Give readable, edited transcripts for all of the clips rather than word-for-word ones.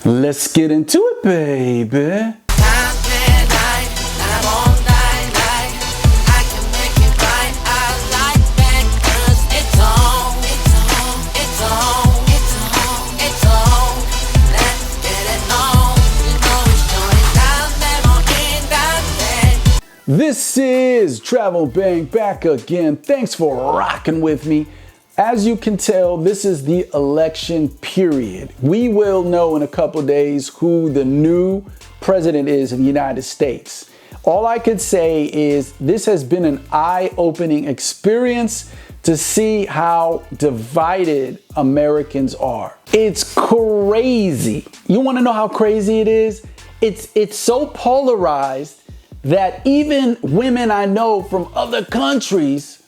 Let's get into it, baby. This is Travel Bang back again. Thanks for rocking with me. As you can tell, this is the election period. We will know in a couple days who the new president is of the United States. All I could say is this has been an eye-opening experience to see how divided Americans are. It's crazy. You want to know how crazy it is? It's so polarized that even women I know from other countries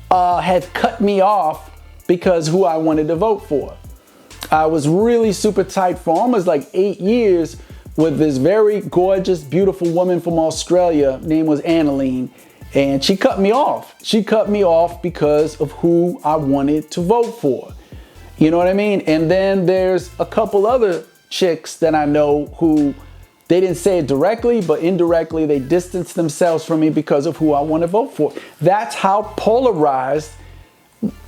had cut me off because who I wanted to vote for. I was really super tight for almost like 8 years with this very gorgeous, beautiful woman from Australia. Name was Annalene, and she cut me off. She cut me off because of who I wanted to vote for. You know what I mean? And then there's a couple other chicks that I know who they didn't say it directly, but indirectly they distanced themselves from me because of who I want to vote for. That's how polarized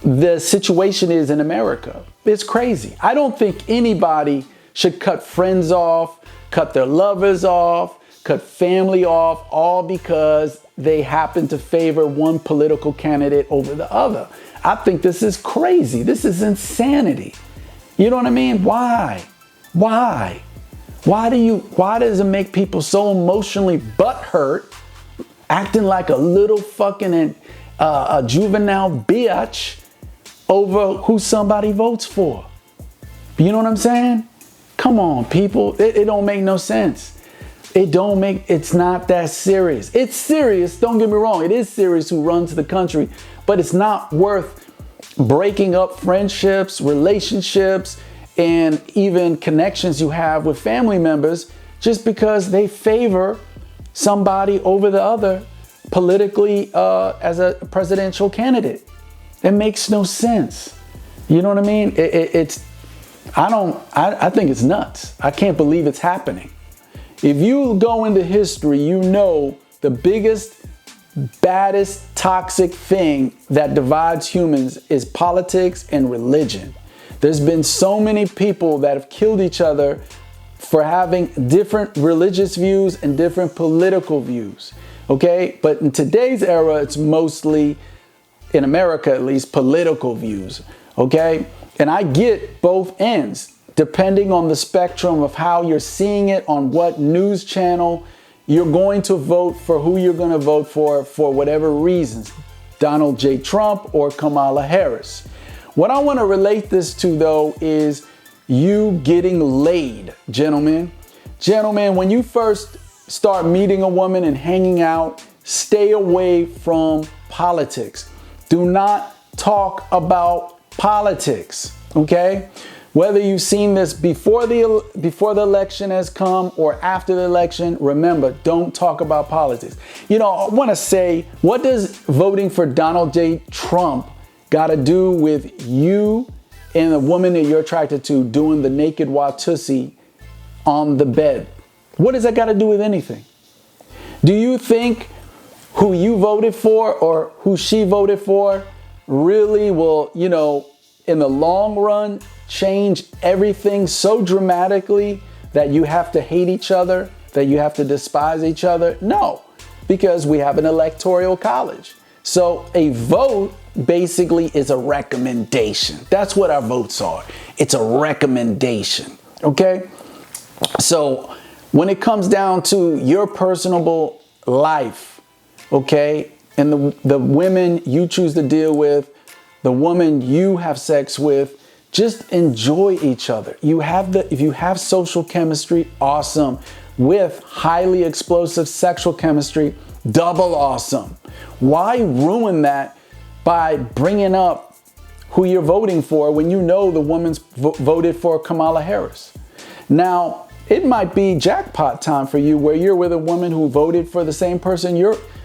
the situation is in America. It's crazy. I don't think anybody should cut friends off, cut their lovers off, cut family off, all because they happen to favor one political candidate over the other. I think this is crazy. This is insanity. You know what I mean? Why? Why does it make people so emotionally butthurt, acting like a little fucking a juvenile bitch over who somebody votes for? You know what I'm saying? Come on, people. It don't make no sense. It's not that serious. It's serious, don't get me wrong. It is serious who runs the country, but it's not worth breaking up friendships, relationships, and even connections you have with family members just because they favor somebody over the other politically as a presidential candidate. It makes no sense. You know what I mean? I think it's nuts. I can't believe it's happening. If you go into history, you know the biggest, baddest, toxic thing that divides humans is politics and religion. There's been so many people that have killed each other for having different religious views and different political views, okay? But in today's era, it's mostly, in America at least, political views, okay? And I get both ends, depending on the spectrum of how you're seeing it, on what news channel you're going to vote for, who you're going to vote for whatever reasons, Donald J. Trump or Kamala Harris. What I want to relate this to, though, is you getting laid, gentlemen. Gentlemen, when you first start meeting a woman and hanging out, stay away from politics. Do not talk about politics, okay? Whether you've seen this before the election has come or after the election, remember, don't talk about politics. You know, I want to say, what does voting for Donald J. Trump got to do with you and the woman that you're attracted to doing the naked Watusi on the bed? What does that got to do with anything? Do you think who you voted for or who she voted for really will, you know, in the long run, change everything so dramatically that you have to hate each other, that you have to despise each other? No, because we have an electoral college. So a vote basically is a recommendation. That's what our votes are. It's a recommendation, okay? So when it comes down to your personable life, okay, and the women you choose to deal with, the woman you have sex with, just enjoy each other. If you have social chemistry, awesome. With highly explosive sexual chemistry, double awesome. Why ruin that by bringing up who you're voting for when you know the woman's voted for Kamala Harris? Now, it might be jackpot time for you where you're with a woman who voted for the same person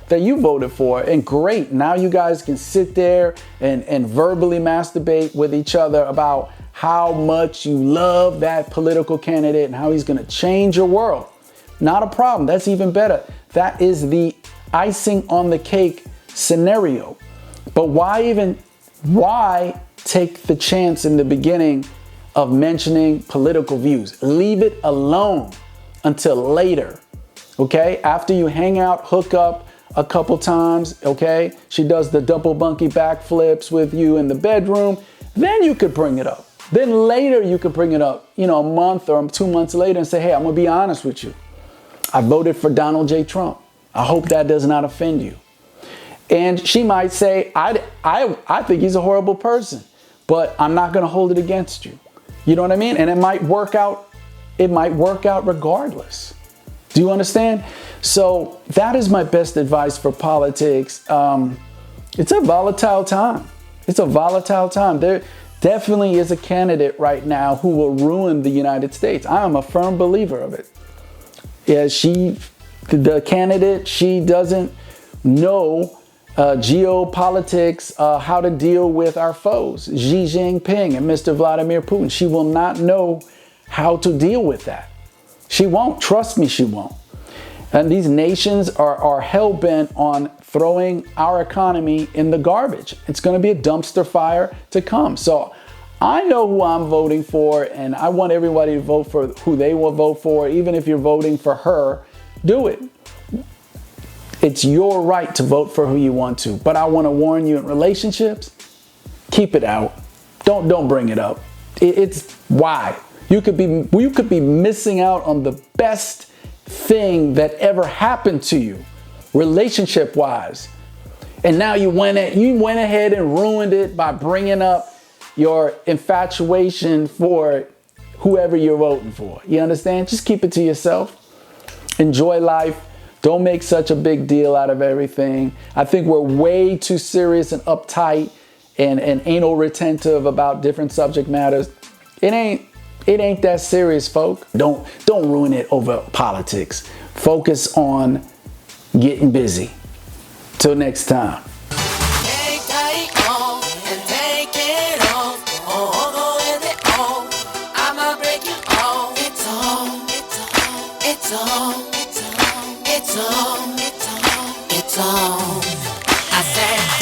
that you voted for, and great, now you guys can sit there and verbally masturbate with each other about how much you love that political candidate and how he's going to change your world. Not a problem. That's even better. That is the icing on the cake scenario. But why take the chance in the beginning of mentioning political views? Leave it alone until later. Okay? After you hang out, hook up a couple times, okay? She does the double bunky backflips with you in the bedroom. Then you could bring it up. Then later you could bring it up, a month or 2 months later and say, hey, I'm going to be honest with you. I voted for Donald J. Trump. I hope that does not offend you. And she might say, I think he's a horrible person, but I'm not going to hold it against you. You know what I mean? And it might work out. It might work out regardless. Do you understand? So that is my best advice for politics. It's a volatile time. It's a volatile time. There definitely is a candidate right now who will ruin the United States. I am a firm believer of it. Yeah, the candidate, she doesn't know geopolitics, how to deal with our foes, Xi Jinping and Mr. Vladimir Putin. She will not know how to deal with that. She won't. Trust me, she won't. And these nations are hell-bent on throwing our economy in the garbage. It's going to be a dumpster fire to come. So I know who I'm voting for, and I want everybody to vote for who they will vote for. Even if you're voting for her, do it. It's your right to vote for who you want to. But I want to warn you, in relationships, keep it out. Don't bring it up. It's why. You could be missing out on the best thing that ever happened to you, relationship-wise. And now you went ahead and ruined it by bringing up your infatuation for whoever you're voting for. You understand? Just keep it to yourself. Enjoy life. Don't make such a big deal out of everything. I think we're way too serious and uptight and anal retentive about different subject matters. It ain't that serious, folk. Don't ruin it over politics. Focus on getting busy. Till next time. It's on. I said